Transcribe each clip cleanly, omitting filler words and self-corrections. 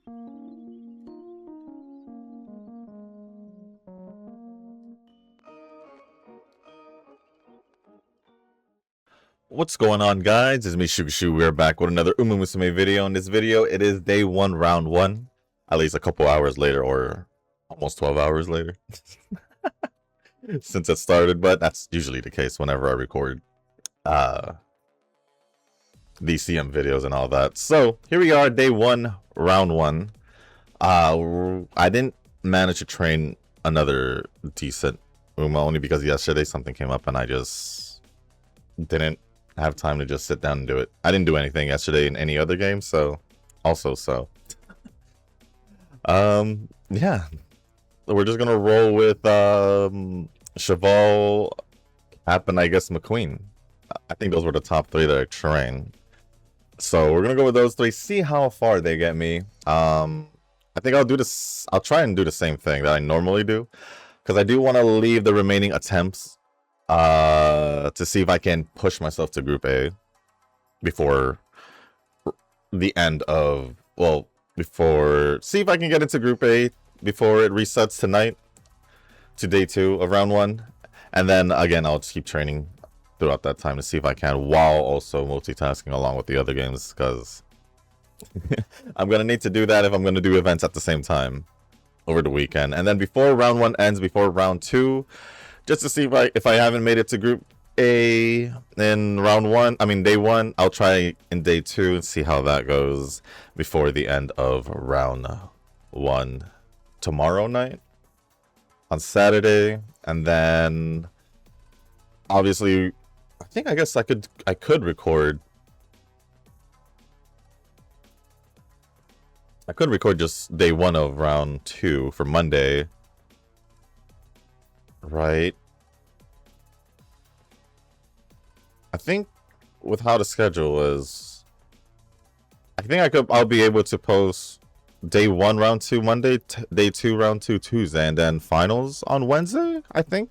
What's going on, guys? It's me, Shukushu. We're back with another Musume video. In this video, it is day 1, round 1. At least a couple hours later, or almost 12 hours later. Since it started, but that's usually the case whenever I record these CM videos and all that. So, here we are, day 1, round 1. I didn't manage to train another decent Uma, only because yesterday something came up and I just didn't have time to just sit down and do it. I didn't do anything yesterday in any other game, so yeah, we're just gonna roll with Cheval, App, and I guess McQueen. I think those were the top 3 that I trained, so we're gonna go with those 3, see how far they get me. I think I'll try and do the same thing that I normally do, because I do want to leave the remaining attempts to see if I can push myself to Group A before the end of, see if I can get into Group A before it resets tonight to day 2 of round 1. And then again, I'll just keep training throughout that time to see if I can, while also multitasking along with the other games, because I'm going to need to do that if I'm going to do events at the same time over the weekend. And then before round 1 ends, before round 2, just to see if I haven't made it to Group A in day 1, I'll try in day 2 and see how that goes before the end of round 1 tomorrow night on Saturday. And then obviously, I guess I could record. I could record just day 1 of round 2 for Monday. Right. I think with how the schedule is, I think I'll be able to post day 1 round 2 Monday, day 2 round 2 Tuesday, and then finals on Wednesday. I think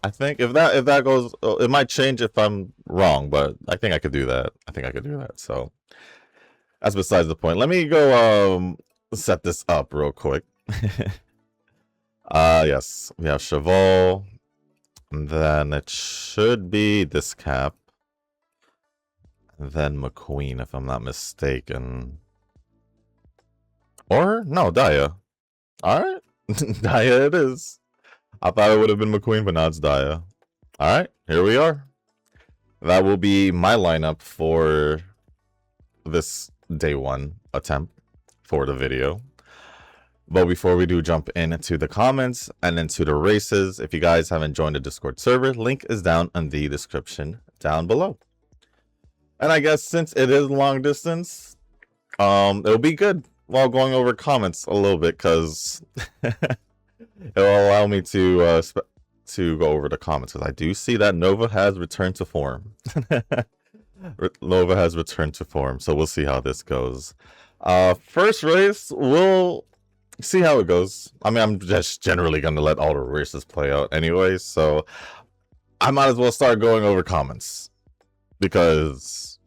if that goes, it might change if I'm wrong, but I think I could do that. So that's besides the point. Let me go set this up real quick. Yes, we have Cheval, and then it should be this cap, and then McQueen, if I'm not mistaken. Or no, Daya. Alright. Daya it is. I thought it would have been McQueen, but now it's Daya. Alright, here we are. That will be my lineup for this day 1 attempt for the video. But before we do jump into the comments and into the races, if you guys haven't joined the Discord server, link is down in the description down below. And I guess since it is long distance, it'll be good while going over comments a little bit, because it'll allow me to go over the comments, because I do see that Nova has returned to form. Nova has returned to form, so we'll see how this goes. First race, we'll see how it goes. I mean, I'm just generally going to let all the races play out anyway, so I might as well start going over comments, because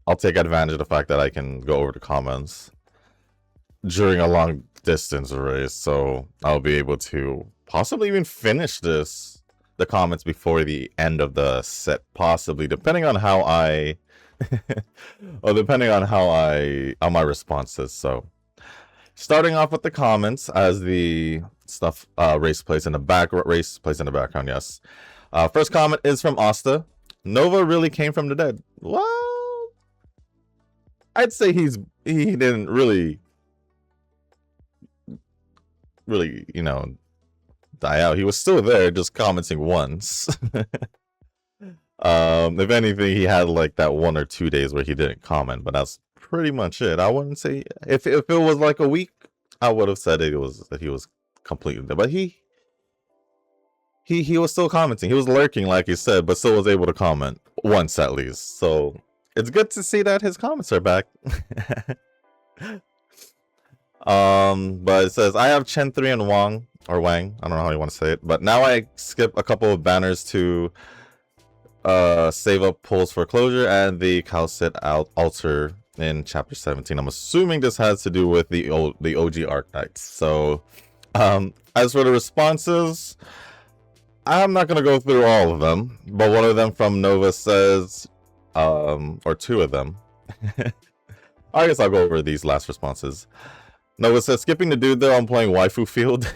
I'll take advantage of the fact that I can go over the comments during a long distance race, so I'll be able to possibly even finish the comments before the end of the set, possibly, depending on how I how my response is. So starting off with the comments, as the race plays in the background, yes. First comment is from Asta. Nova really came from the dead. Well, I'd say he didn't really, die out. He was still there, just commenting once. If anything, he had like that 1 or 2 days where he didn't comment, but that's pretty much it. I wouldn't say, if it was like a week, I would have said that he was completely dead. But he was still commenting. He was lurking, like you said, but still was able to comment once at least. So it's good to see that his comments are back. But it says, I have Chen 3 and Wang, I don't know how you want to say it, but now I skip a couple of banners to save up pulls for closure, and the Calcit altar in chapter 17. I'm assuming this has to do with the OG Arc-Knights. So, as for the responses, I'm not gonna go through all of them, but one of them from Nova says, or two of them. I guess I'll go over these last responses. Nova says, skipping the dude there, I'm playing Waifu Field.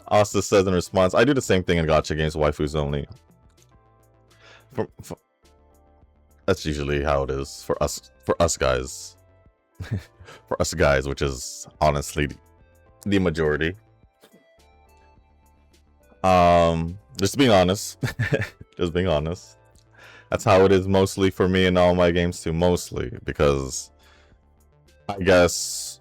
Asta says in response, I do the same thing in gacha games, waifus only. That's usually how it is for us guys. For us guys, which is honestly the majority. Just being honest. Just being honest. That's how it is mostly for me in all my games too, mostly, because I guess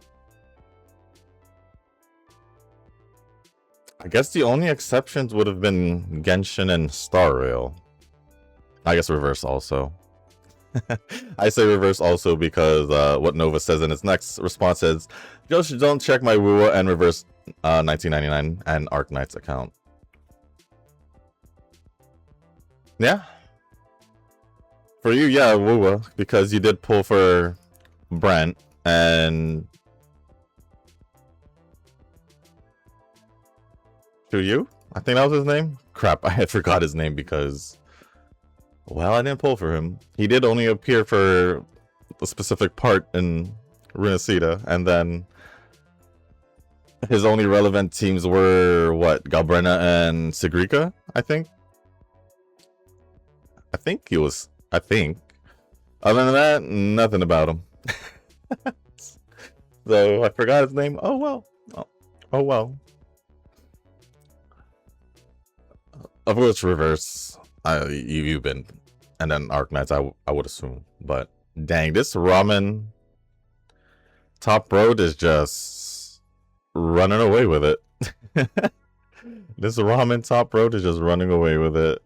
the only exceptions would have been Genshin and Star Rail. I guess reverse also. I say reverse also because what Nova says in his next response is, just don't check my Wuwa and reverse 1999 and Arc-Knight's account. Yeah. For you, yeah, Wuwa, because you did pull for Brent and to you? I think that was his name? Crap, I had forgot his name because, well, I didn't pull for him. He did only appear for a specific part in Runacida, and then his only relevant teams were, what, Galbrena and Sigrika, I think? I think. Other than that, nothing about him. So, I forgot his name. Oh, well. Oh, well. Of course, reverse. You've been. And then Arc-Knights, I would assume. But, dang, this ramen top road is just running away with it. This ramen top road is just running away with it.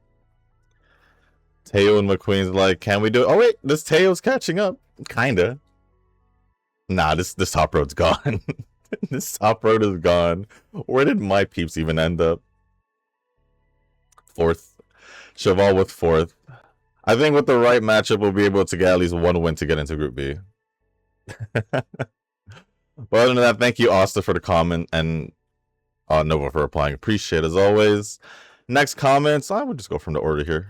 Teo and McQueen's like, can we do it? Oh, wait, this Teo's catching up. Kinda. Nah, this top road's gone. This top road is gone. Where did my peeps even end up? Fourth. Cheval with fourth. I think with the right matchup, we'll be able to get at least one win to get into Group B. But other than that, thank you, Asta, for the comment, and Nova for replying. Appreciate it, as always. Next comments, I would just go from the order here.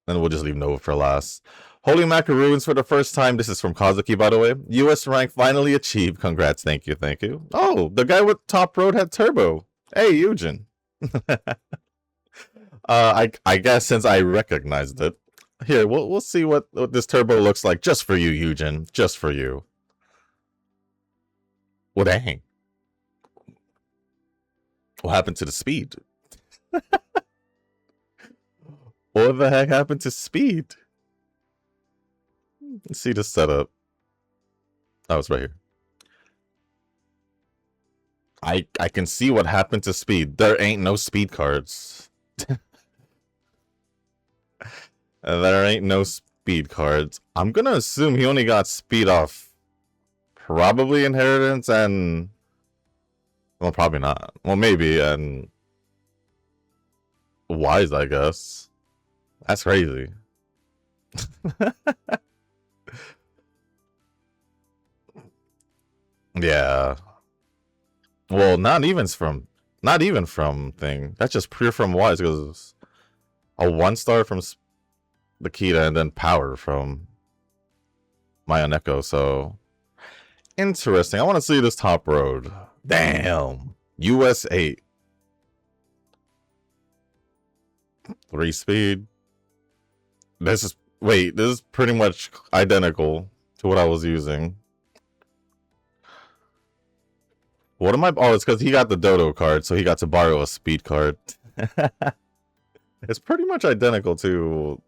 Then we'll just leave Nova for last. Holy Macaroons for the first time. This is from Kazuki, by the way. US rank finally achieved. Congrats. Thank you. Thank you. Oh, the guy with top road had turbo. Hey, Eugen. I guess since I recognized it. Here, we'll see what this turbo looks like just for you, Eugen. Just for you. Well, dang. What happened to the speed? What the heck happened to speed? Let's see the setup. Oh, it's right here. I can see what happened to speed. There ain't no speed cards. There ain't no speed cards. I'm gonna assume he only got speed off probably inheritance and, well, probably not. Well, maybe, and wise, I guess. That's crazy. Yeah. Well, not even from thing. That's just pure from wise, because a 1-star from the Kita and then power from Mayoneko. So interesting. I want to see this top road. Damn. US 8. 3 speed. This is pretty much identical to what I was using. What am I? Oh, it's because he got the Dodo card, so he got to borrow a speed card. It's pretty much identical to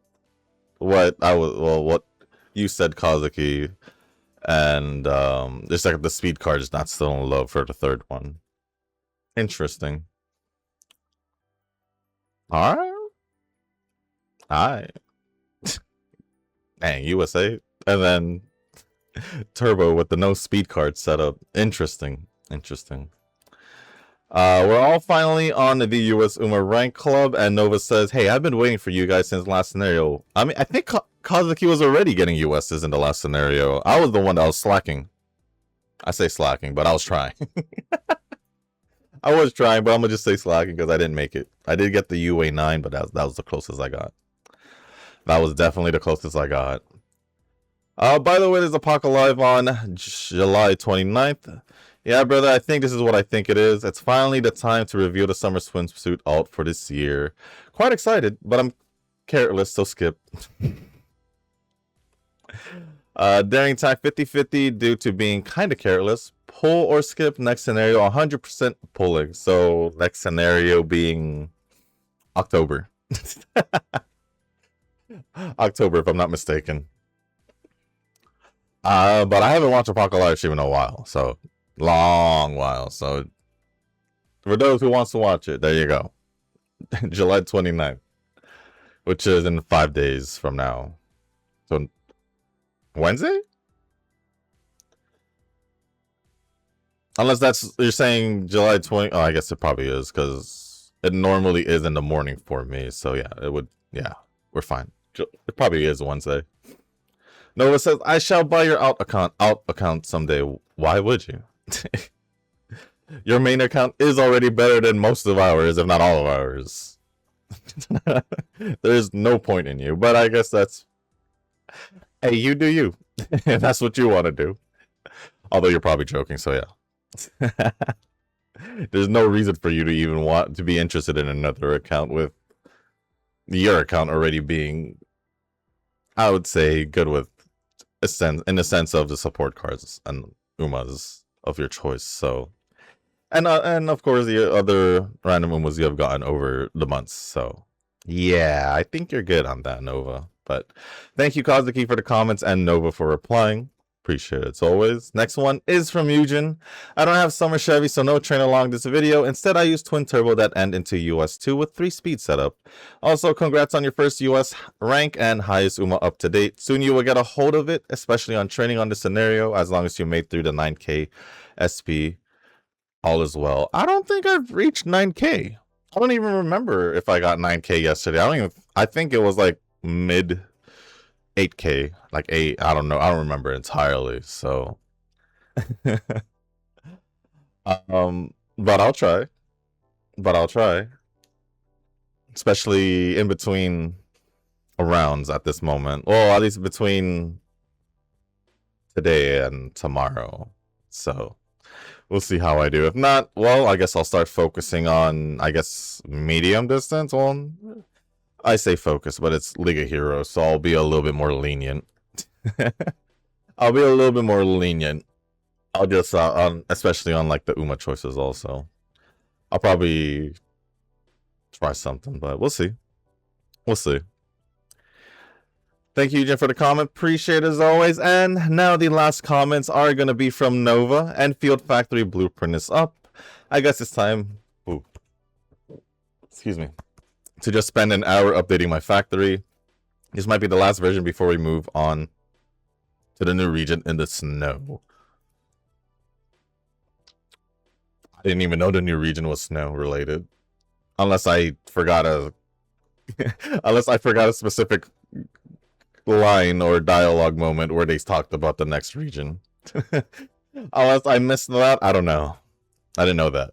what what you said, Kazuki, and just like the speed card is not still in love for the third one. Interesting. All right. Dang, USA, and then Turbo with the no speed card setup. Interesting. We're all finally on the US Uma Rank Club, and Nova says, hey, I've been waiting for you guys since last scenario. I mean, I think Kazuki was already getting USs in the last scenario. I was the one that was slacking. I say slacking, but I was trying. I was trying, but I'm going to just say slacking because I didn't make it. I did get the UA9, but that was the closest I got. That was definitely the closest I got. By the way, there's a Pocket Live on July 29th. Yeah, brother, I think this is what I think it is. It's finally the time to reveal the summer swimsuit alt for this year. Quite excited, but I'm carrotless, so skip. Daring time 50-50 due to being kind of careless. Pull or skip. Next scenario 100% pulling. So next scenario being October. October, if I'm not mistaken. But I haven't watched Apocalypse Live stream in a while, so long while. So for those who wants to watch it, there you go. July 29th, which is in 5 days from now. So Wednesday? Unless that's, you're saying July 20. Oh, I guess it probably is, because it normally is in the morning for me. So yeah, it would, yeah, we're fine. It probably is Wednesday. Nova says, I shall buy your out account someday. Why would you? Your main account is already better than most of ours, if not all of ours. There's no point in you, but I guess that's, hey, you do you. If that's what you want to do. Although you're probably joking, so yeah. There's no reason for you to even want to be interested in another account with your account already being, I would say, good with a sense, in the sense of the support cards and Umas of your choice. So, and of course the other random Umas you have gotten over the months. So, yeah, I think you're good on that, Nova. But thank you, Kazuki, for the comments, and Nova for replying. Appreciate it as always. Next one is from Eugen. I don't have summer Chevy, so no train along this video. Instead, I use twin turbo that end into US 2 with 3-speed setup. Also, congrats on your first US rank and highest UMA up to date. Soon you will get a hold of it, especially on training on this scenario, as long as you made through the 9K SP. All is well. I don't think I've reached 9K. I don't even remember if I got 9K yesterday. I think it was like mid 8K, like 8, I don't know, I don't remember entirely, so but I'll try, especially in between rounds at this moment, well, at least between today and tomorrow, so we'll see how I do. If not, well, I guess I'll start focusing on, I guess, medium distance. Well, I say focus, but it's League of Heroes, so I'll be a little bit more lenient. I'll be a little bit more lenient. I'll just, especially on like the Uma choices also. I'll probably try something, but we'll see. We'll see. Thank you, Jen, for the comment. Appreciate it as always. And now the last comments are going to be from Nova, and Field Factory Blueprint is up. I guess it's time. Ooh. Excuse me. To just spend an hour updating my factory. This might be the last version before we move on to the new region in the snow. I didn't even know the new region was snow related. Unless I forgot a specific line or dialogue moment where they talked about the next region. Unless I missed that, I don't know. I didn't know that.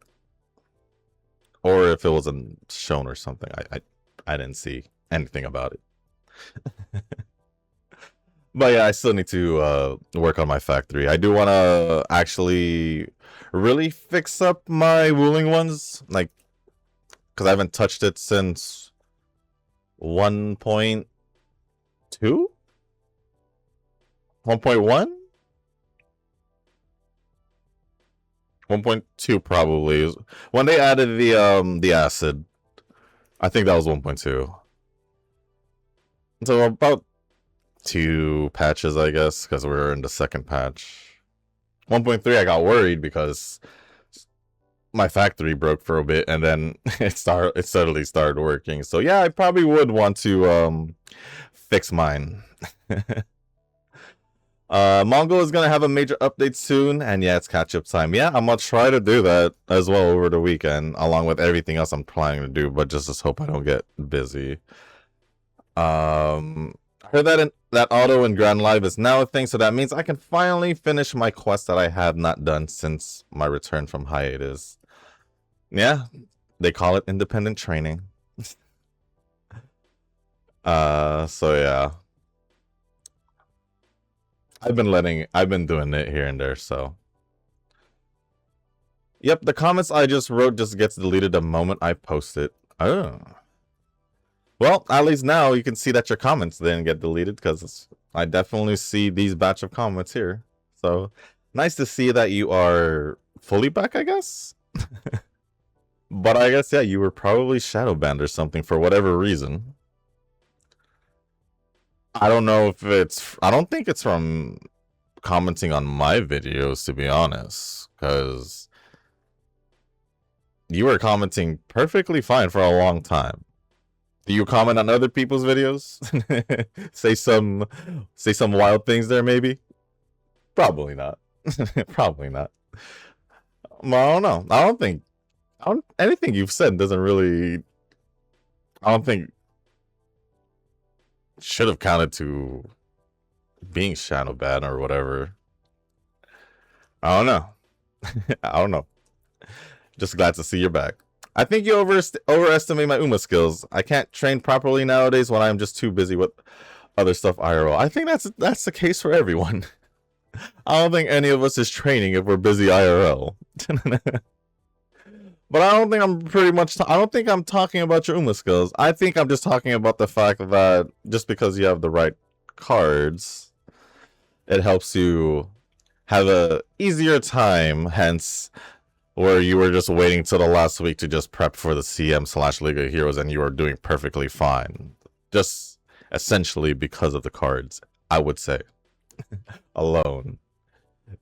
Or if it wasn't shown or something, I didn't see anything about it. But yeah, I still need to work on my factory. I do want to actually really fix up my wooling ones, like, because I haven't touched it since 1.2? 1.1? 1.2 probably. When they added the acid, I think that was 1.2. So about 2 patches, I guess, because we're in the second patch. 1.3, I got worried because my factory broke for a bit, and then it suddenly started working. So yeah, I probably would want to fix mine. Mongo is gonna have a major update soon, and yeah, it's catch up time. Yeah, I'm gonna try to do that as well over the weekend, along with everything else I'm planning to do. But just hope I don't get busy. I heard that that auto in Grand Live is now a thing, so that means I can finally finish my quest that I have not done since my return from hiatus. Yeah, they call it independent training. So yeah. I've been doing it here and there, so. Yep, the comments I just wrote just gets deleted the moment I post it. Oh. Well, at least now you can see that your comments didn't get deleted, because I definitely see these batch of comments here. So, nice to see that you are fully back, I guess? But I guess, yeah, you were probably shadow banned or something for whatever reason. I don't know if it's... I don't think it's from commenting on my videos, to be honest. Because you were commenting perfectly fine for a long time. Do you comment on other people's videos? say some wild things there, maybe? Probably not. Probably not. Well, I don't know. I don't think... anything you've said doesn't really... I don't think... should have counted to being shadow banned or whatever. I don't know. I don't know. Just glad to see you're back. I think you overestimate my Uma skills. I can't train properly nowadays when I'm just too busy with other stuff IRL. I think that's the case for everyone. I don't think any of us is training if we're busy IRL. But I don't think I don't think I'm talking about your Uma skills. I think I'm just talking about the fact that just because you have the right cards, it helps you have a easier time, hence where you were just waiting till the last week to just prep for the CM/League of Heroes and you were doing perfectly fine. Just essentially because of the cards, I would say. Alone.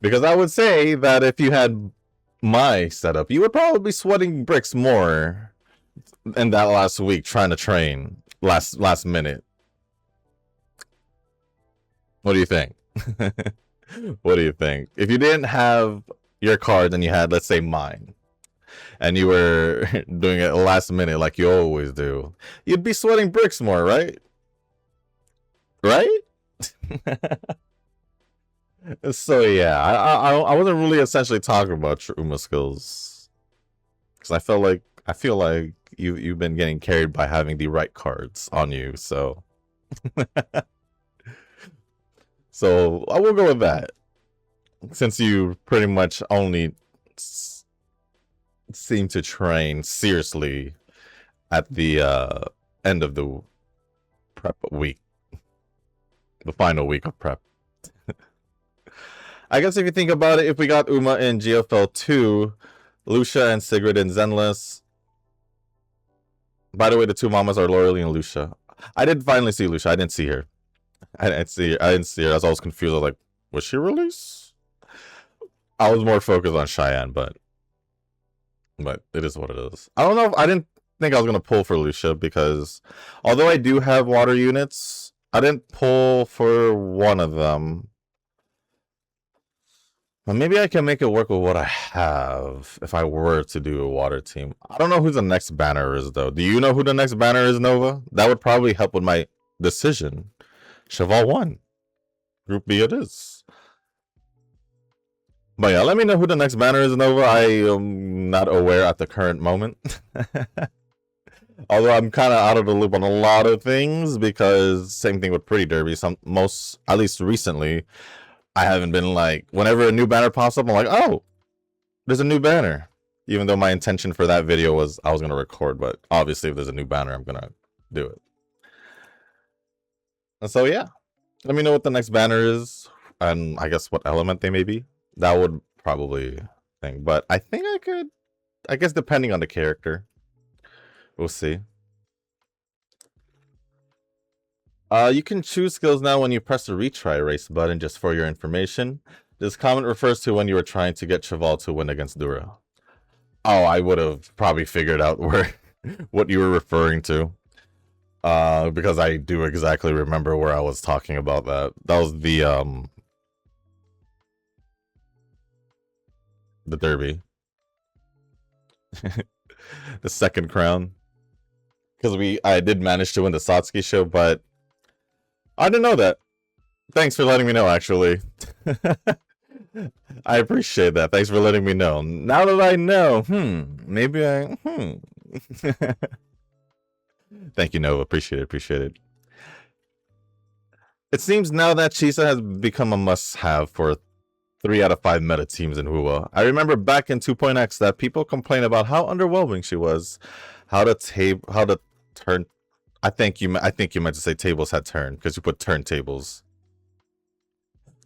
Because I would say that if you had my setup, you would probably be sweating bricks more in that last week trying to train last minute. What do you think? What do you think? If you didn't have your card and you had, let's say, mine, and you were doing it last minute like you always do, you'd be sweating bricks more, right? Right? So yeah, I wasn't really essentially talking about your Uma skills, because I feel like you've been getting carried by having the right cards on you, so so I will go with that, since you pretty much only seem to train seriously at the end of the prep week, the final week of prep. I guess if you think about it, if we got Uma in GFL 2, Lucia and Sigrid in Zenless. By the way, the two mamas are Lorelei and Lucia. I did finally see Lucia. I didn't see her. I didn't see her. I was always confused. I was like, was she released? I was more focused on Cheyenne, but it is what it is. I don't know. I didn't think I was going to pull for Lucia because although I do have water units, I didn't pull for one of them. Well, maybe I can make it work with what I have if I were to do a water team. I don't know who the next banner is, though. Do you know who the next banner is, Nova? That would probably help with my decision. Cheval 1. Group B it is. But yeah, let me know who the next banner is, Nova. I am not aware at the current moment. Although I'm kind of out of the loop on a lot of things, because same thing with Pretty Derby. At least recently, I haven't been like, whenever a new banner pops up, I'm like, oh, there's a new banner. Even though my intention for that video was I was going to record, but obviously if there's a new banner, I'm going to do it. And so yeah, let me know what the next banner is, and I guess what element they may be. That would probably think, but I think I could, I guess depending on the character, we'll see. You can choose skills now when you press the retry race button, just for your information. This comment refers to when you were trying to get Cheval to win against Dura. Oh, I would have probably figured out what you were referring to. Because I do exactly remember where I was talking about that. That was the the Derby. The second crown. Because I did manage to win the Satsuki show, but I didn't know that. Thanks for letting me know, actually. I appreciate that. Thanks for letting me know. Now that I know, maybe I, Thank you, Nova. Appreciate it. It seems now that Chisa has become a must-have for 3 out of 5 meta teams in Hua. I remember back in 2.x that people complained about how underwhelming she was, how to turn. I think you meant to say tables had turned because you put turntables.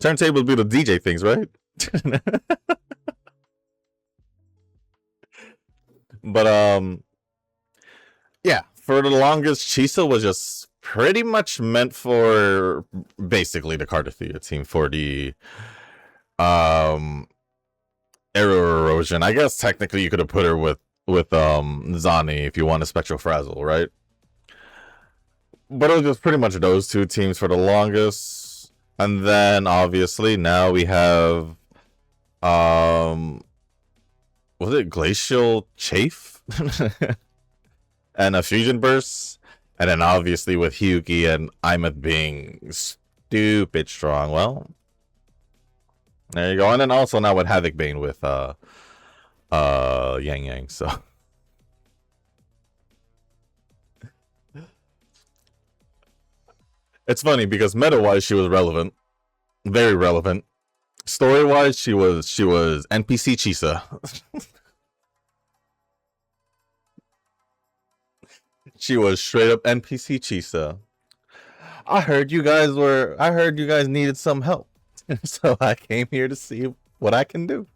Turntables be the DJ things, right? But yeah, for the longest, Chisa was just pretty much meant for basically the Cardathea team for the error erosion. I guess technically you could have put her with Zani if you want a Spectral Frazzle, right? But it was just pretty much those two teams for the longest. And then obviously now we have was it Glacial Chafe? And a Fusion Burst. And then obviously with Hyuki and Imeth being stupid strong. Well, there you go. And then also now with Havoc Bane with Yang Yang, so it's funny because meta-wise she was relevant. Very relevant. Story-wise, she was NPC Chisa. She was straight up NPC Chisa. I heard you guys needed some help. So I came here to see what I can do.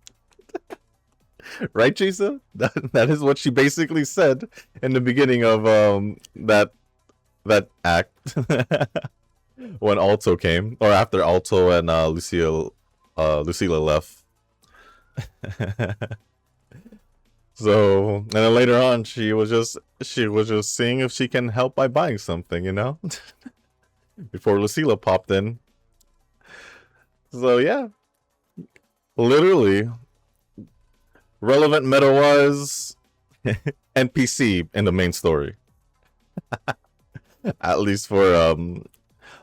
Right, Chisa? That is what she basically said in the beginning of that act. When Alto came, or after Alto and Lucila left. So, and then later on, she was just seeing if she can help by buying something, you know, before Lucila popped in. So yeah, literally, relevant meta was NPC in the main story. At least for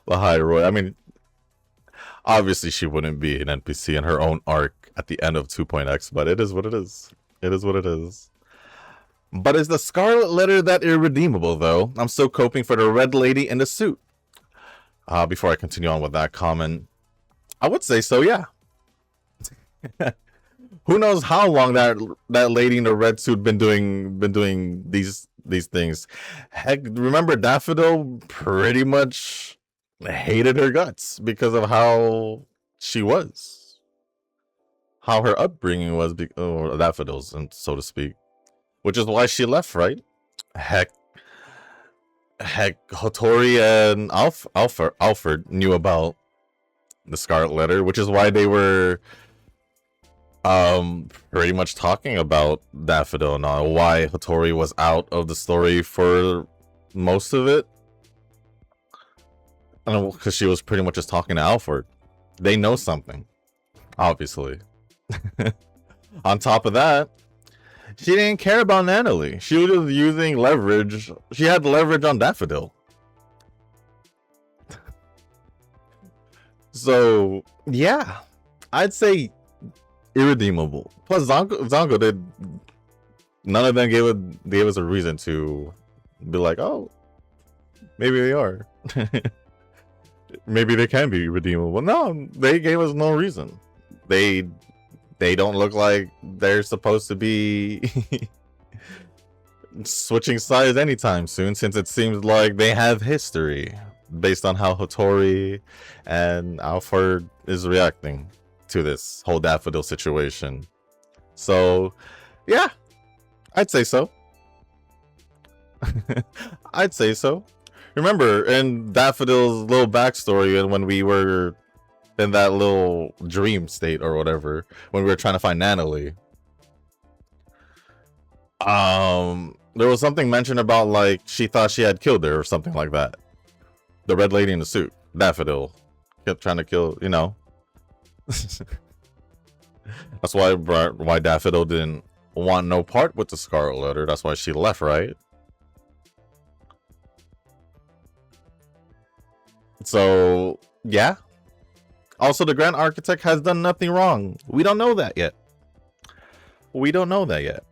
Lahai Roy. I mean, obviously she wouldn't be an NPC in her own arc at the end of 2.x, but it is what it is. It is what it is. But is the Scarlet Letter that irredeemable, though? I'm still coping for the red lady in the suit. Before I continue on with that comment, I would say so, yeah. Who knows how long that lady in the red suit been doing these things. Heck, remember Daffodil pretty much hated her guts because of how she was. How her upbringing was, or Daffodil's, and so to speak. Which is why she left, right? Heck, Hotori and Alfred knew about the Scarlet Letter, which is why they were pretty much talking about Daffodil and all, why Hotori was out of the story for most of it. Because she was pretty much just talking to Alfred. They know something, obviously. On top of that, she didn't care about Natalie. She was just using leverage. She had leverage on Daffodil. So, yeah. I'd say irredeemable. Plus, Zonko did... None of them gave us a reason to be like, oh, maybe they are. Maybe they can be redeemable. No, they gave us no reason. They don't look like they're supposed to be switching sides anytime soon, since it seems like they have history based on how Hotori and Alfred is reacting to this whole Daffodil situation. So, yeah, I'd say so. I'd say so. Remember, in Daffodil's little backstory, and when we were in that little dream state or whatever, when we were trying to find Natalie, there was something mentioned about, like, she thought she had killed her or something like that. The red lady in the suit, Daffodil, kept trying to kill, you know. That's why Daffodil didn't want no part with the Scarlet Letter. That's why she left, right? So, yeah. Also, the Grand Architect has done nothing wrong. We don't know that yet. We don't know that yet.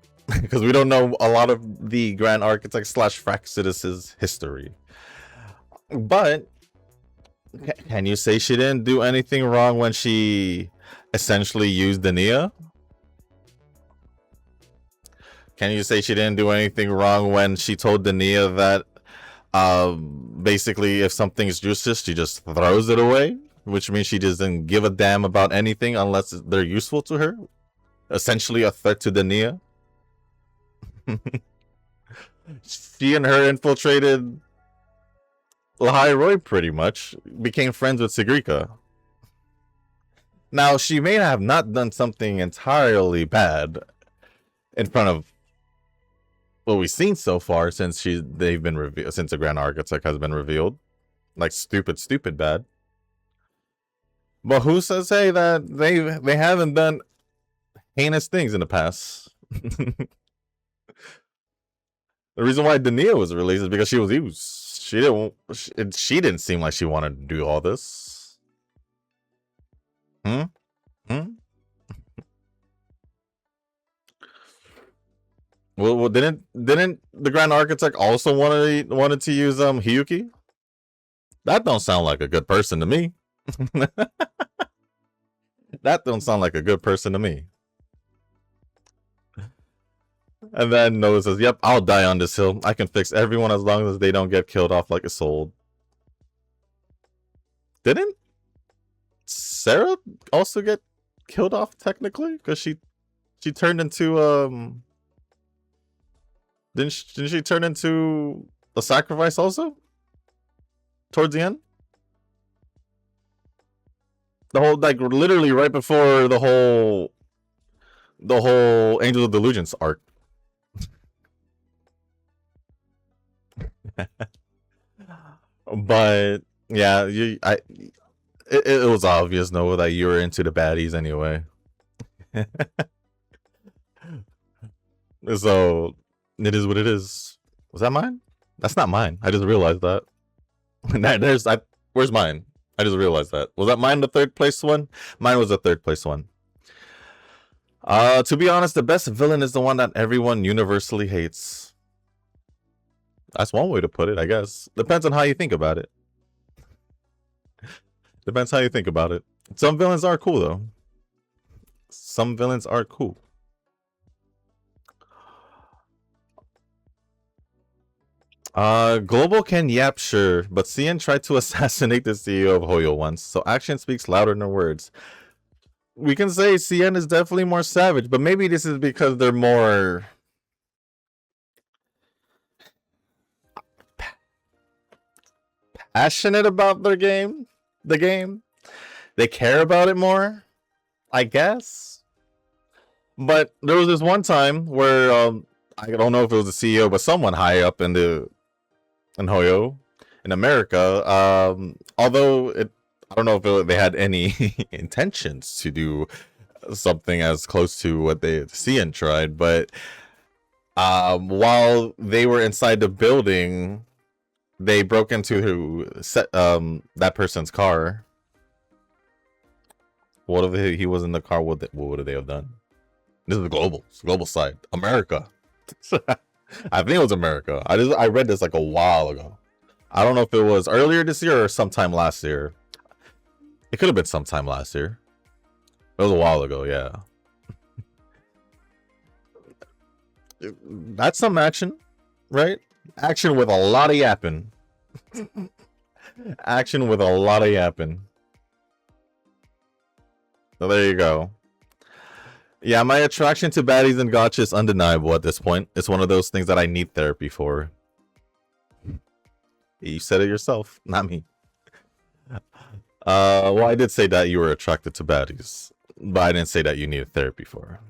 Because we don't know a lot of the Grand Architect / Fraxidus's history. But, can you say she didn't do anything wrong when she essentially used Dania? Can you say she didn't do anything wrong when she told Dania that basically if something's useless, she just throws it away? Which means she doesn't give a damn about anything unless they're useful to her? Essentially a threat to Dania? She and her infiltrated Lahairoi pretty much. Became friends with Sigrika. Now, she may have not done something entirely bad in front of what we've seen so far since they've been revealed, since the Grand Architect has been revealed. Like stupid bad. But who says hey that they haven't done heinous things in the past? The reason why Dania was released is because she was used. She didn't seem like she wanted to do all this. Hmm? Well, didn't the Grand Architect also wanted to use Hiyuki? That don't sound like a good person to me. That don't sound like a good person to me. And then Noah says, "Yep, I'll die on this hill. I can fix everyone as long as they don't get killed off like a soul." Didn't Sarah also get killed off technically? Because she turned into didn't she turn into a sacrifice also? Towards the end? The whole, like, literally right before the whole Angel of Delusions arc. But yeah, it was obvious, Noah, that you were into the baddies anyway. So it is what it is. Was that mine? That's not mine. I just realized that. Where's mine? I just realized that. Was that mine, the third place one? Mine was the third place one. To be honest, the best villain is the one that everyone universally hates. That's one way to put it, I guess. Depends on how you think about it. Depends how you think about it. Some villains are cool, though. Some villains are cool. Global can yap, sure, but Cian tried to assassinate the CEO of Hoyo once, so action speaks louder than words. We can say Cian is definitely more savage, but maybe this is because they're more passionate about their game. The game. They care about it more, I guess. But there was this one time where I don't know if it was the CEO, but someone high up in Hoyo, in America. Although I don't know if they had any intentions to do something as close to what Cian tried, but while they were inside the building, they broke into that person's car. What if he was in the car? What would they have done? This is the global side, America. I think it was America. I read this like a while ago. I don't know if it was earlier this year or sometime last year. It could have been sometime last year. It was a while ago, yeah. That's some action, right? Action with a lot of yapping. Action with a lot of yapping. So there you go. Yeah, my attraction to baddies and gotcha is undeniable at this point. It's one of those things that I need therapy for. You said it yourself, not me. Well, I did say that you were attracted to baddies, but I didn't say that you needed therapy for.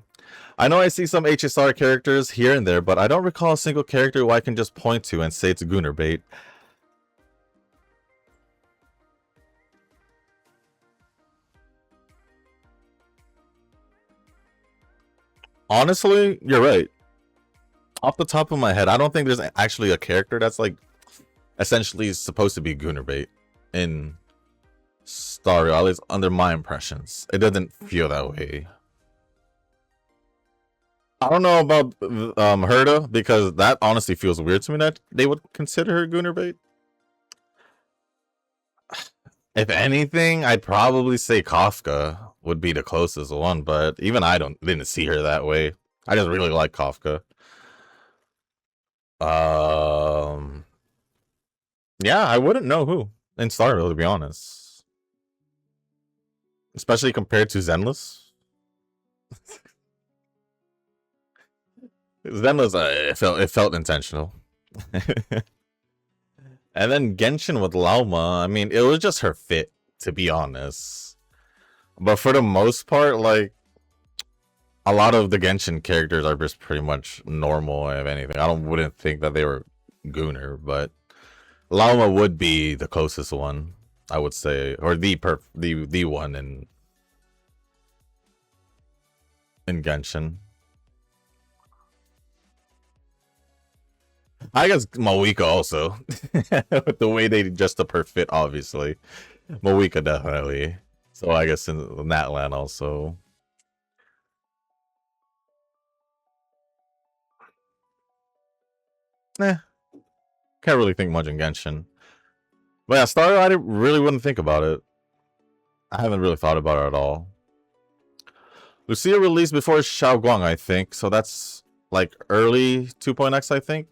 I know I see some HSR characters here and there, but I don't recall a single character who I can just point to and say it's Gunner bait. Honestly, you're right. Off the top of my head, I don't think there's actually a character that's like essentially supposed to be Gunner bait in Starry, at least under my impressions. It doesn't feel that way. I don't know about Herda, because that honestly feels weird to me that they would consider her Gunner bait. If anything, I'd probably say Kafka would be the closest one, but even I didn't see her that way. I just really like Kafka. Yeah, I wouldn't know who in Starville, to be honest. Especially compared to Zenless. Zenless, it felt intentional. And then Genshin with Lauma, I mean, it was just her fit, to be honest. But for the most part, like, a lot of the Genshin characters are just pretty much normal, if anything. I wouldn't think that they were Gunner, but Lauma would be the closest one, I would say, or the one in Genshin. I guess Moika also, with the way they adjust up her fit, obviously. Moika definitely. So I guess in that land also. Can't really think much in Genshin. But yeah, Star, I really wouldn't think about it. I haven't really thought about it at all. Lucia released before Xiaoguang, I think. So that's like early 2.x, I think.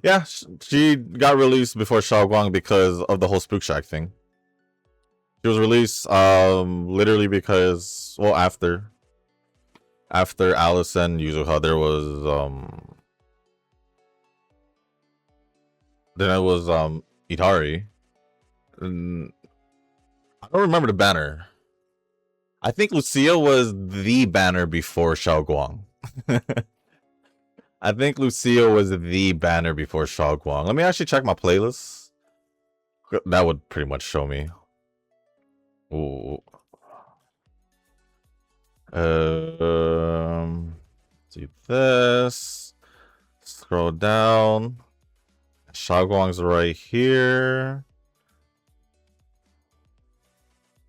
Yeah, she got released before Xiaoguang because of the whole Spook Shack thing. She was released literally because, well, after Alice and Yuzuha, there was then it was Itari. And I don't remember the banner. I think Lucia was the banner before Xiaoguang. I think Lucia was the banner before Xiaoguang. Let me actually check my playlist. That would pretty much show me. Ooh. See this. Scroll down. Xiaoguang's right here.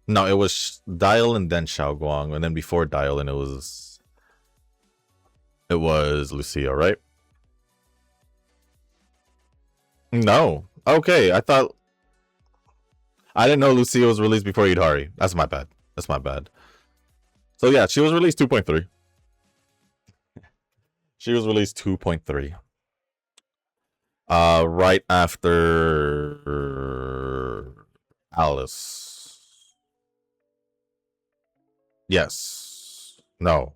No, it was Dial and then Xiaoguang, and then before Dial, and it was Lucia, right? No. Okay, I thought I didn't know Lucia was released before Itari. That's my bad. That's my bad. So yeah, she was released 2.3. She was released 2.3. Right after Alice. Yes. No.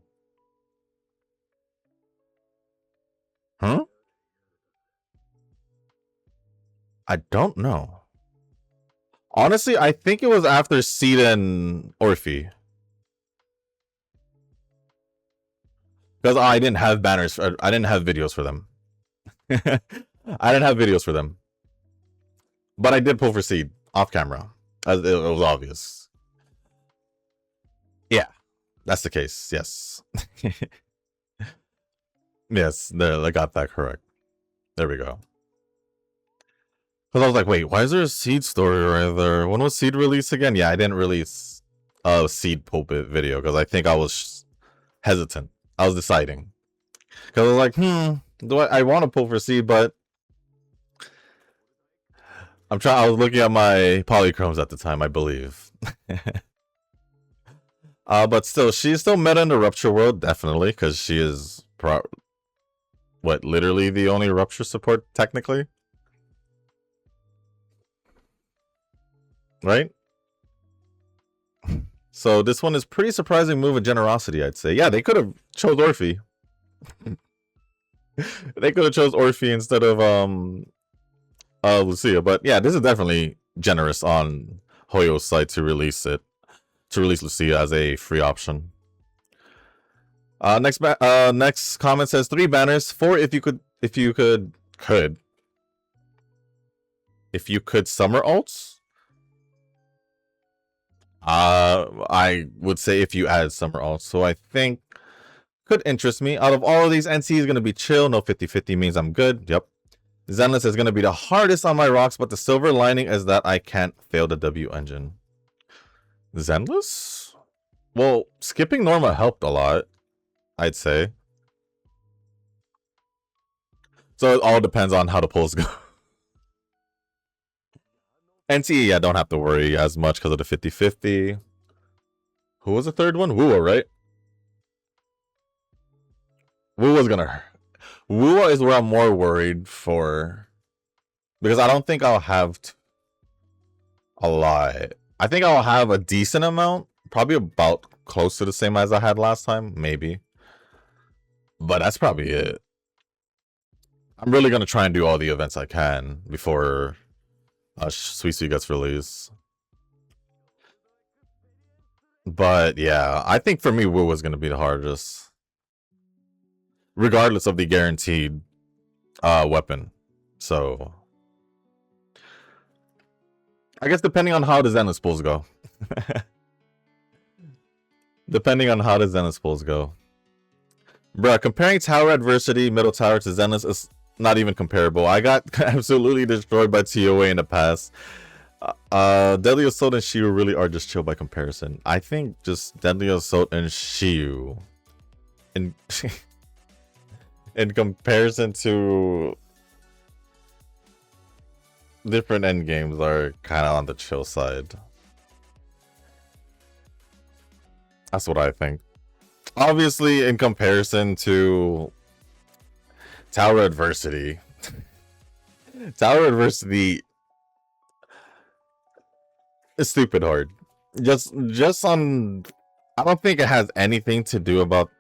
Huh? I don't know. Honestly, I think it was after Seed and Orphe. Because I didn't have banners. I didn't have videos for them. I didn't have videos for them. But I did pull for Seed off camera. As it was obvious. Yeah, that's the case. Yes. Yes, there, I got that correct. There we go. Because I was like, wait, why is there a Seed story right there? When was Seed released again? Yeah, I didn't release a Seed pulpit video because I think I was hesitant. I was deciding. Because I was like, do I want to pull for Seed, but I was looking at my polychromes at the time, I believe. But still, she's still meta in the Rupture world, definitely, because she is literally the only Rupture support, technically? Right? So this one is pretty surprising move of generosity, I'd say. Yeah, they could have chose Orphe. They could have chose Orphe instead of Lucia, but yeah, this is definitely generous on Hoyo's side to release Lucia as a free option. Next comment says 3 banners, 4 if you could summer alts. I would say if you add summer alts. So I think could interest me. Out of all of these, NC is going to be chill. No 50-50 means I'm good. Yep. Zenless is going to be the hardest on my rocks, but the silver lining is that I can't fail the W engine. Zenless? Well, skipping Norma helped a lot, I'd say. So it all depends on how the pulls go. NC, I don't have to worry as much because of the 50-50. Who was the third one? Wua, right? Wua's gonna hurt. Wua is where I'm more worried for. Because I don't think I'll have a lot. I think I'll have a decent amount. Probably about close to the same as I had last time. Maybe. But that's probably it. I'm really going to try and do all the events I can before Suisui gets released. But yeah, I think for me, Wu was going to be the hardest. Regardless of the guaranteed weapon. So I guess depending on how the Zenless pulls go. Depending on how the Zenless pulls go. Bruh, comparing tower adversity, middle tower to Zenless is not even comparable. I got absolutely destroyed by TOA in the past. Deadly Assault and Shiyu really are just chill by comparison. I think just Deadly Assault and Shiyu in in comparison to different endgames are kind of on the chill side. That's what I think. Obviously, in comparison to Tower Adversity, Tower Adversity is stupid hard. Just on, I don't think it has anything to do about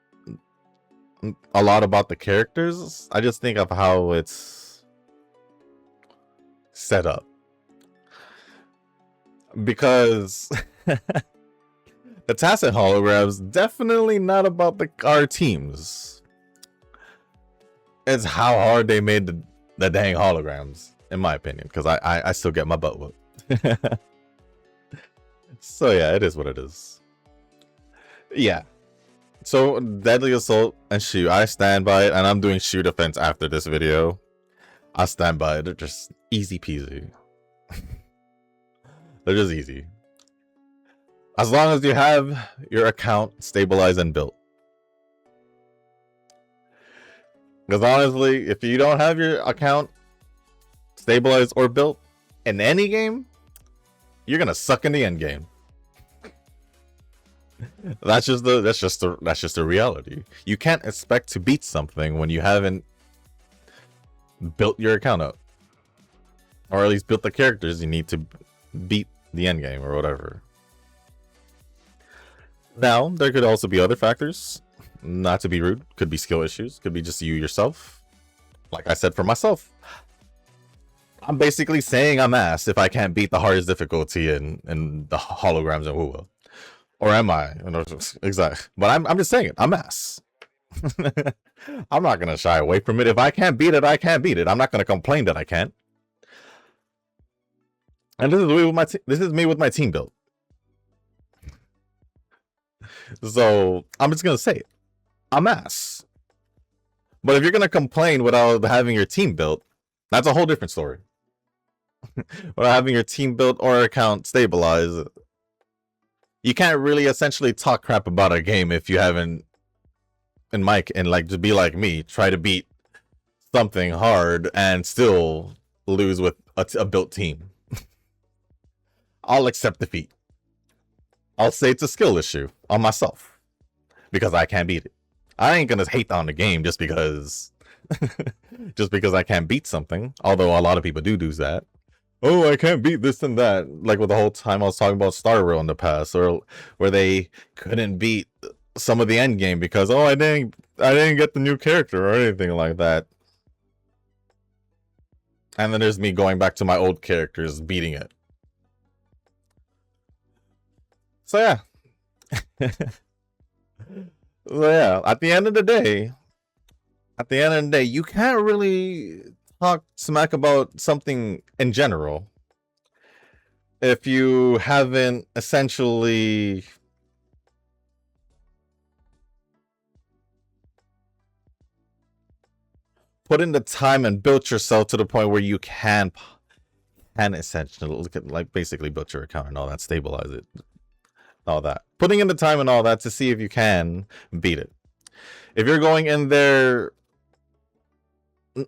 a lot about the characters. I just think of how it's set up. Because the tacit holograms definitely not about our teams. It's how hard they made the dang holograms, in my opinion. Because I still get my butt whooped. So yeah, it is what it is. Yeah. So Deadly Assault and Shiyu, I stand by it, and I'm doing Shiyu defense after this video. I stand by it. They're just easy peasy. They're just easy. As long as you have your account stabilized and built. Because honestly, if you don't have your account stabilized or built in any game, you're gonna suck in the end game. That's just the reality. You can't expect to beat something when you haven't built your account up, or at least built the characters you need to beat the end game or whatever. Now, there could also be other factors. Not to be rude, could be skill issues, could be just you yourself. Like I said for myself, I'm basically saying I'm ass if I can't beat the hardest difficulty in the holograms and Wuwa. Or am I? Exactly. But I'm just saying it. I'm ass. I'm not gonna shy away from it. If I can't beat it, I can't beat it. I'm not gonna complain that I can't. And this is me with my my team build. So I'm just gonna say it. I'm ass. But if you're gonna complain without having your team built, that's a whole different story. Without having your team built or account stabilized, you can't really essentially talk crap about a game if you haven't, and like to be like me, try to beat something hard and still lose with a built team. I'll accept defeat. I'll say it's a skill issue on myself because I can't beat it. I ain't gonna hate on the game just because I can't beat something. Although a lot of people do that. Oh, I can't beat this and that. Like with the whole time I was talking about Star Rail in the past, or where they couldn't beat some of the end game because I didn't get the new character or anything like that. And then there's me going back to my old characters beating it. So yeah. So yeah, at the end of the day, you can't really talk smack about something in general if you haven't essentially put in the time and build yourself to the point where you can essentially look at, like, basically build your account and all that, stabilize it, all that. Putting in the time and all that to see if you can beat it. If you're going in there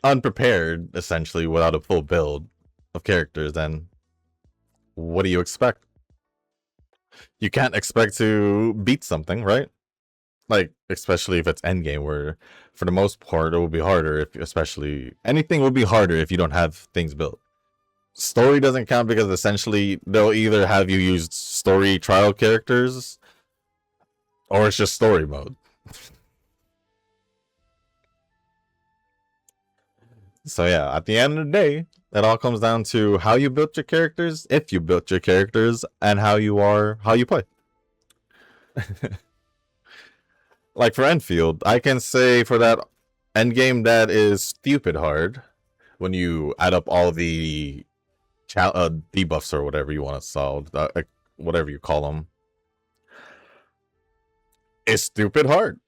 unprepared, essentially, without a full build of characters, then what do you expect? You can't expect to beat something, right? Like, especially if it's endgame, where for the most part it will be harder, if especially anything will be harder if you don't have things built. Story doesn't count because essentially they'll either have you use story trial characters or it's just story mode. So yeah, at the end of the day, it all comes down to how you built your characters, if you built your characters, and how you play. Like for Enfield, I can say for that endgame that is stupid hard when you add up all the debuffs or whatever you want to solve, whatever you call them. It's stupid hard.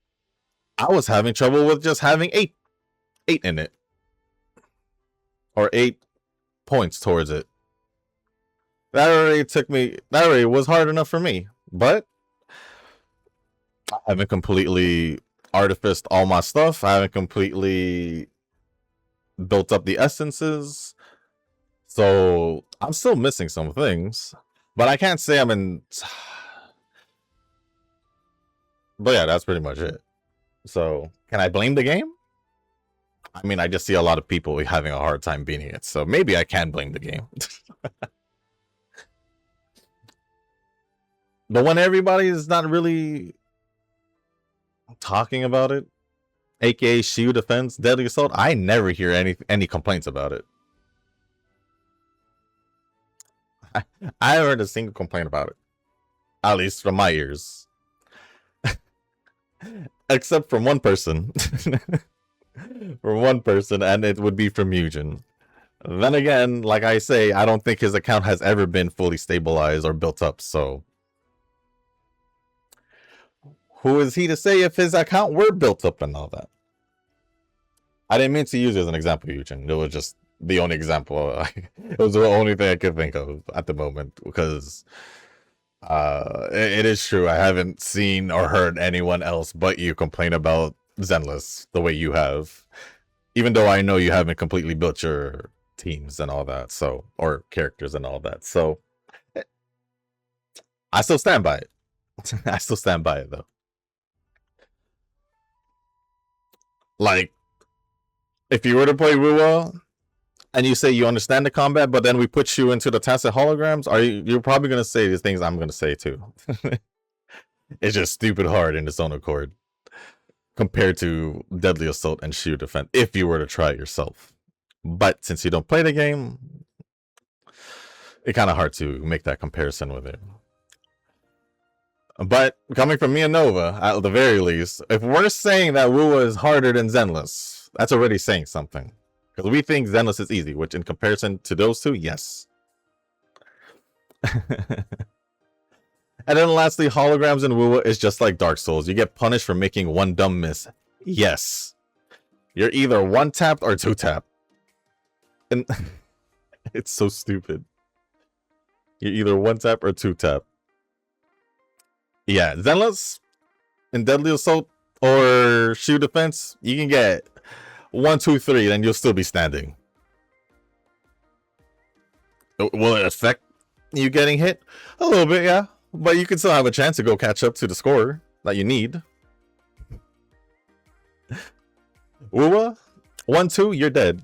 I was having trouble with just having 8 in it. Or 8 points towards it. That already was hard enough for me. But I haven't completely artificed all my stuff. I haven't completely built up the essences. So I'm still missing some things. But I can't say I'm in... But yeah, that's pretty much it. So, can I blame the game? I mean, I just see a lot of people having a hard time beating it, so maybe I can blame the game. But when everybody is not really talking about it, aka Shield Defense, Deadly Assault, I never hear any complaints about it. I haven't heard a single complaint about it. At least from my ears. Except from one person. From one person, and it would be from Eugen. Then again, like I say, I don't think his account has ever been fully stabilized or built up, so... Who is he to say if his account were built up and all that? I didn't mean to use it as an example, Eugen. It was just the only example. It was the only thing I could think of at the moment, because... it is true, I haven't seen or heard anyone else but you complain about Zenless the way you have, even though I know you haven't completely built your teams and all that, so, or characters and all that, so I still stand by it. I still stand by it though. Like, if you were to play Rua and you say you understand the combat, but then we put you into the tacit holograms, you're probably gonna say the things I'm gonna say too. It's just stupid hard in its own accord compared to Deadly Assault and Shield Defense if you were to try it yourself. But since you don't play the game, it's kind of hard to make that comparison with it. But coming from me and Nova, at the very least, if we're saying that Rua is harder than Zenless, that's already saying something. Because we think Zenless is easy, which in comparison to those two, yes. And then lastly, holograms in Wuwa is just like Dark Souls. You get punished for making one dumb miss. Yes. You're either one tapped or two tapped. And it's so stupid. You're either one tap or two tap. Yeah, Zenless in Deadly Assault or Shield Defense, you can get 1, 2, 3, then you'll still be standing. Will it affect you getting hit? A little bit, yeah. But you can still have a chance to go catch up to the score that you need. Uwa, 1, 2, you're dead.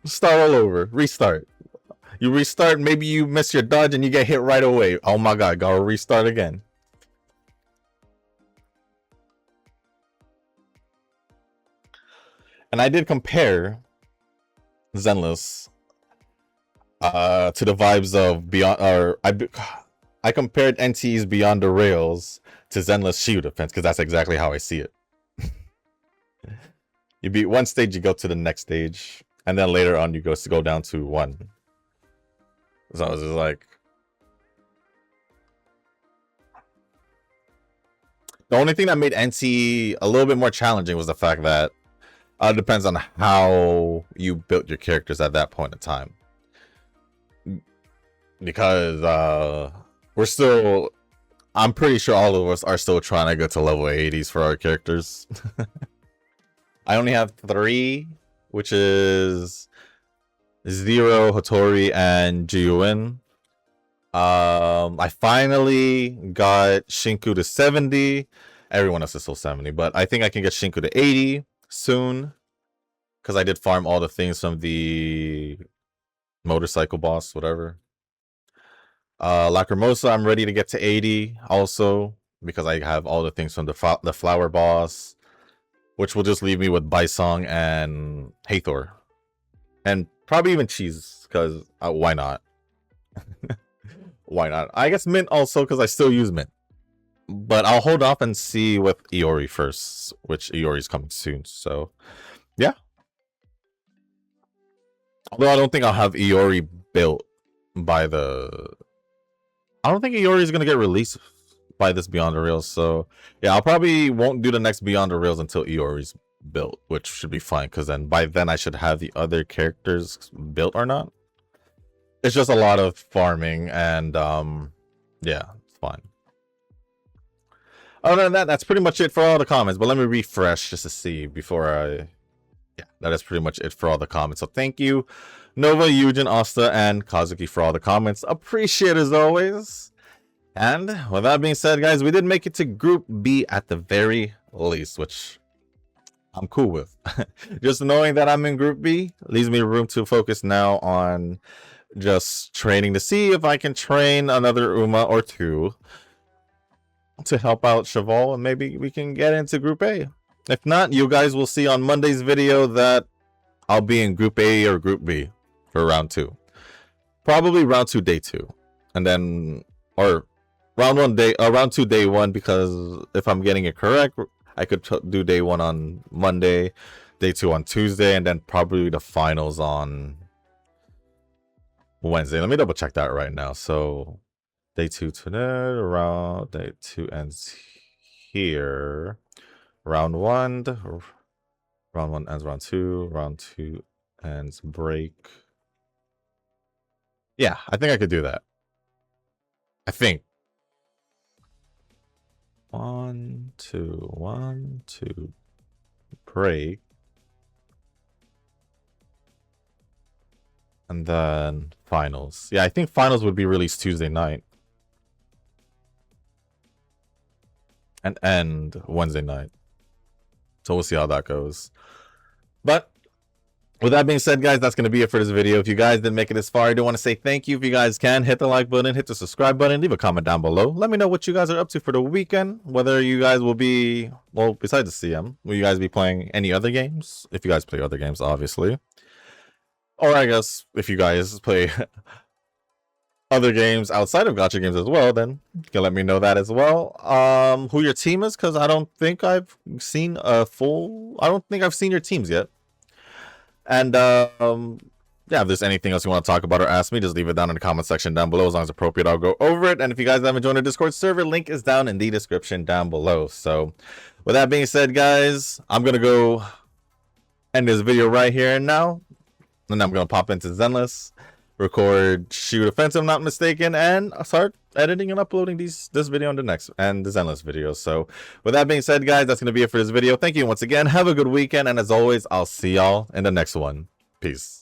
Start all over. Restart. You restart, maybe you miss your dodge and you get hit right away. Oh my god, gotta restart again. And I did compare Zenless to the vibes of Beyond, or I compared NT's Beyond the Rails to Zenless Shield Defense, because that's exactly how I see it. You beat one stage, you go to the next stage, and then later on you go down to 1. So I was just like, the only thing that made NT a little bit more challenging was the fact that Depends on how you built your characters at that point in time. Because we're still, I'm pretty sure all of us are still trying to get to level 80s for our characters. I only have 3, which is Zero, Hattori, and Jiyuin. I finally got Shinku to 70. Everyone else is still 70, but I think I can get Shinku to 80 soon, because I did farm all the things from the motorcycle boss, whatever. Lacrimosa, I'm ready to get to 80 also, because I have all the things from the flower boss, which will just leave me with Baisong and Hathor. And probably even Cheese, because why not? Why not? I guess Mint also, because I still use Mint. But I'll hold off and see with Iori first, which Iori's coming soon, so yeah. Although I don't think I'll have Iori built by the... I don't think Iori is going to get released by this Beyond the Rails, so yeah, I'll probably won't do the next Beyond the Rails until Iori's built, which should be fine, because then by then I should have the other characters built or not. It's just a lot of farming, and yeah, it's fine. Other than that, that's pretty much it for all the comments, but let me refresh just to see before I... Yeah, that is pretty much it for all the comments. So thank you, Nova, Eugen, Asta, and Kazuki for all the comments. Appreciate it as always. And with that being said, guys, we did make it to Group B at the very least, which I'm cool with. Just knowing that I'm in Group B leaves me room to focus now on just training to see if I can train another Uma or 2 to help out Cheval, and maybe we can get into Group A. If not, you guys will see on Monday's video that I'll be in Group A or Group B for round 2. Probably round 2, day 2. And then, or round 2, day 1, because if I'm getting it correct, I could do day 1 on Monday, day 2 on Tuesday, and then probably the finals on Wednesday. Let me double check that right now. So day 2 today, around day 2 ends here. Round 1 ends round 2. Round 2 ends break. Yeah, I think I could do that. I think. 1, 2, break. And then finals. Yeah, I think finals would be released Tuesday night. And end Wednesday night. So we'll see how that goes. But with that being said, guys, that's going to be it for this video. If you guys didn't make it this far, I do want to say thank you. If you guys can, hit the like button, hit the subscribe button, leave a comment down below. Let me know what you guys are up to for the weekend. Whether you guys will be, well, besides the CM, will you guys be playing any other games? If you guys play other games, obviously. Or I guess if you guys play other games outside of gacha games as well, then you can let me know that as well. Who your team is, because I don't think I've seen I don't think I've seen your teams yet. And yeah, if there's anything else you want to talk about or ask me, just leave it down in the comment section down below. As long as appropriate, I'll go over it. And if you guys haven't joined the Discord server, link is down in the description down below. So with that being said, guys, I'm gonna go end this video right here and now. And I'm gonna pop into Zenless, record Shoot Offense, if I'm not mistaken, and start editing and uploading this video and the Zenless video. So with that being said, guys, that's going to be it for this video. Thank you once again. Have a good weekend, and as always, I'll see y'all in the next one. Peace.